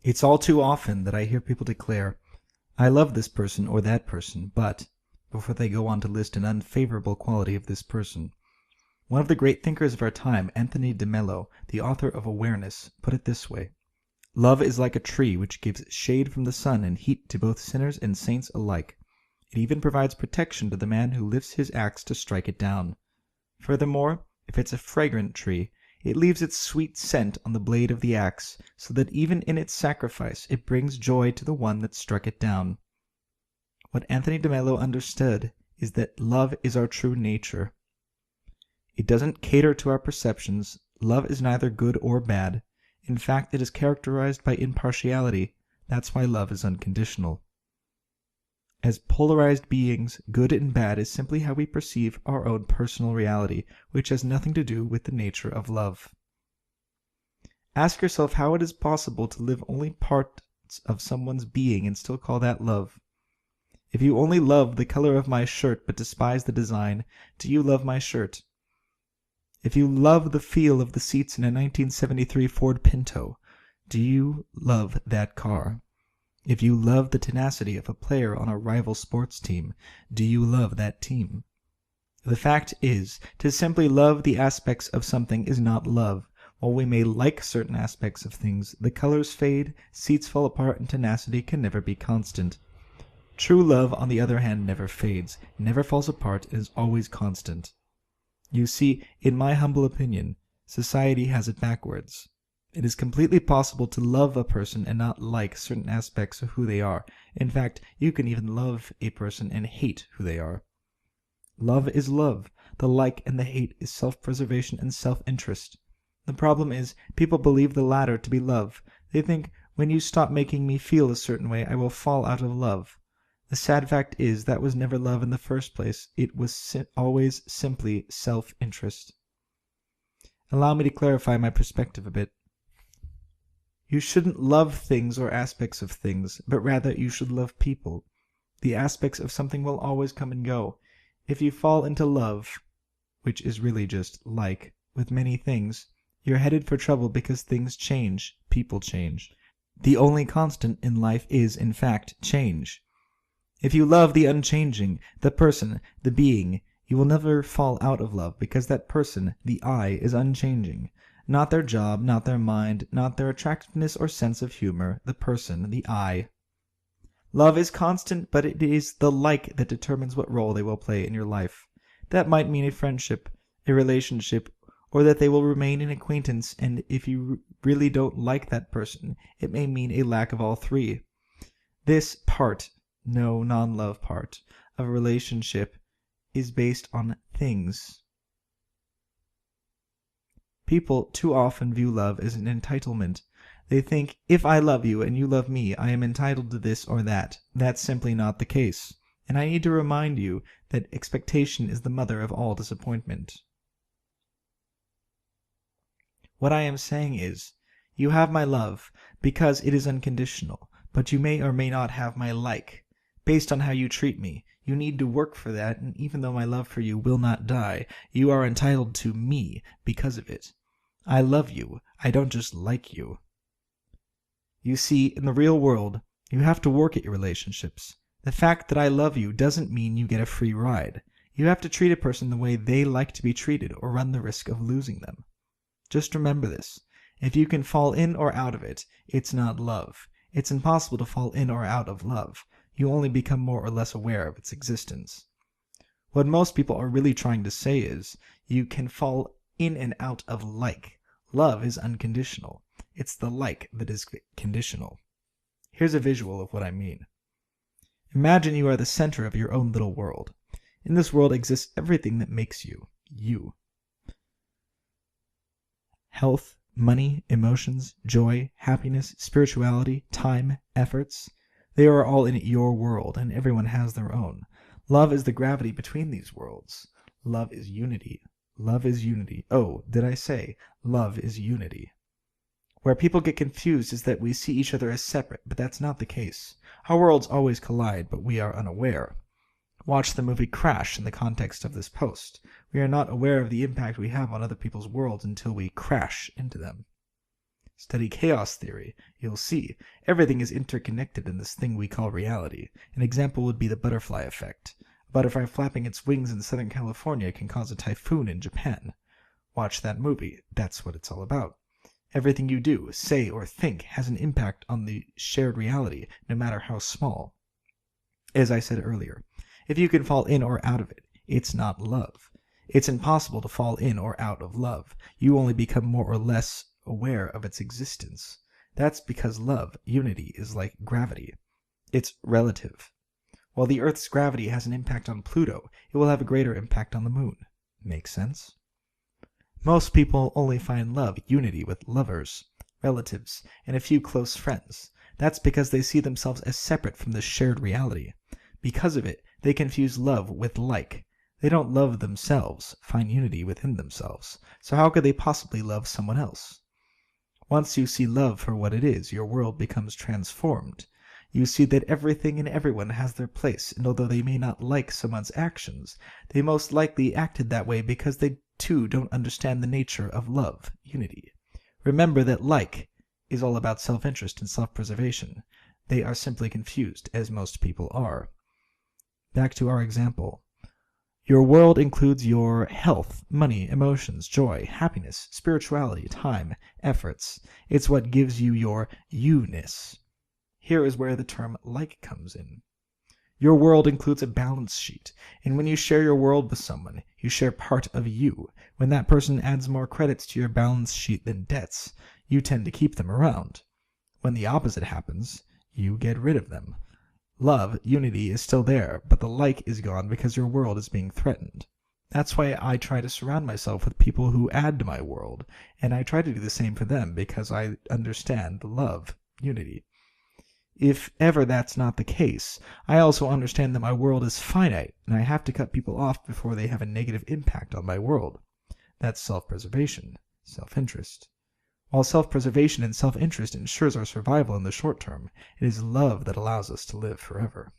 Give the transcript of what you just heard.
It's all too often that I hear people declare, "I love this person or that person, but," before they go on to list an unfavorable quality of this person. One of the great thinkers of our time, Anthony de Mello, the author of Awareness, put it this way: "Love is like a tree which gives shade from the sun and heat to both sinners and saints alike. It even provides protection to the man who lifts his axe to strike it down. Furthermore, if it's a fragrant tree, it leaves its sweet scent on the blade of the axe, so that even in its sacrifice it brings joy to the one that struck it down." What Anthony de Mello understood is that love is our true nature. It doesn't cater to our perceptions. Love is neither good or bad. In fact, it is characterized by impartiality. That's why love is unconditional. As polarized beings, good and bad is simply how we perceive our own personal reality, which has nothing to do with the nature of love. Ask yourself how it is possible to live only parts of someone's being and still call that love. If you only love the color of my shirt but despise the design, do you love my shirt? If you love the feel of the seats in a 1973 Ford Pinto, do you love that car? If you love the tenacity of a player on a rival sports team, do you love that team? The fact is, to simply love the aspects of something is not love. While we may like certain aspects of things, the colors fade, seats fall apart, and tenacity can never be constant. True love, on the other hand, never fades, never falls apart, and is always constant. You see, in my humble opinion, society has it backwards. It is completely possible to love a person and not like certain aspects of who they are. In fact, you can even love a person and hate who they are. Love is love. The like and the hate is self-preservation and self-interest. The problem is, people believe the latter to be love. They think, when you stop making me feel a certain way, I will fall out of love. The sad fact is, that was never love in the first place. It was always simply self-interest. Allow me to clarify my perspective a bit. You shouldn't love things or aspects of things, but rather you should love people. The aspects of something will always come and go. If you fall into love, which is really just like, with many things, you're headed for trouble because things change, people change. The only constant in life is, in fact, change. If you love the unchanging, the person, the being, you will never fall out of love because that person, the I, is unchanging. Not their job, not their mind, not their attractiveness or sense of humor, the person, the I. Love is constant, but it is the like that determines what role they will play in your life. That might mean a friendship, a relationship, or that they will remain an acquaintance, and if you really don't like that person, it may mean a lack of all three. This part, no non-love part, of a relationship is based on things. People too often view love as an entitlement. They think, if I love you and you love me, I am entitled to this or that. That's simply not the case. And I need to remind you that expectation is the mother of all disappointment. What I am saying is, you have my love because it is unconditional, but you may or may not have my like, based on how you treat me. You need to work for that, and even though my love for you will not die, you are entitled to me because of it. I love you. I don't just like you. You see, in the real world, you have to work at your relationships. The fact that I love you doesn't mean you get a free ride. You have to treat a person the way they like to be treated or run the risk of losing them. Just remember this. If you can fall in or out of it, it's not love. It's impossible to fall in or out of love. You only become more or less aware of its existence. What most people are really trying to say is, you can fall in and out of like. Love is unconditional. It's the like that is conditional. Here's a visual of what I mean. Imagine you are the center of your own little world. In this world exists everything that makes you, you. Health, money, emotions, joy, happiness, spirituality, time, efforts. They are all in your world, and everyone has their own. Love is the gravity between these worlds. Love is unity. Love is unity. Oh, did I say, love is unity. Where people get confused is that we see each other as separate, but that's not the case. Our worlds always collide, but we are unaware. Watch the movie Crash in the context of this post. We are not aware of the impact we have on other people's worlds until we crash into them. Study chaos theory. You'll see everything is interconnected in this thing we call reality. An example would be the butterfly effect. A butterfly flapping its wings in Southern California can cause a typhoon in Japan. Watch that movie. That's what it's all about. Everything you do, say, or think has an impact on the shared reality, no matter how small. As I said earlier, if you can fall in or out of it, it's not love. It's impossible to fall in or out of love. You only become more or less aware of its existence. That's because love, unity, is like gravity. It's relative. While the Earth's gravity has an impact on Pluto, it will have a greater impact on the moon. Make sense? Most people only find love, unity, with lovers, relatives, and a few close friends. That's because they see themselves as separate from the shared reality. Because of it, they confuse love with like. They don't love themselves, find unity within themselves. So how could they possibly love someone else? Once you see love for what it is, your world becomes transformed. You see that everything and everyone has their place, and although they may not like someone's actions, they most likely acted that way because they too don't understand the nature of love, unity. Remember that like is all about self-interest and self-preservation. They are simply confused, as most people are. Back to our example. Your world includes your health, money, emotions, joy, happiness, spirituality, time, efforts. It's what gives you your you-ness. Here is where the term like comes in. Your world includes a balance sheet, and when you share your world with someone, you share part of you. When that person adds more credits to your balance sheet than debts, you tend to keep them around. When the opposite happens, you get rid of them. Love, unity, is still there, but the like is gone because your world is being threatened. That's why I try to surround myself with people who add to my world, and I try to do the same for them because I understand the love, unity. If ever that's not the case, I also understand that my world is finite, and I have to cut people off before they have a negative impact on my world. That's self-preservation, self-interest. While self-preservation and self-interest ensures our survival in the short term, it is love that allows us to live forever.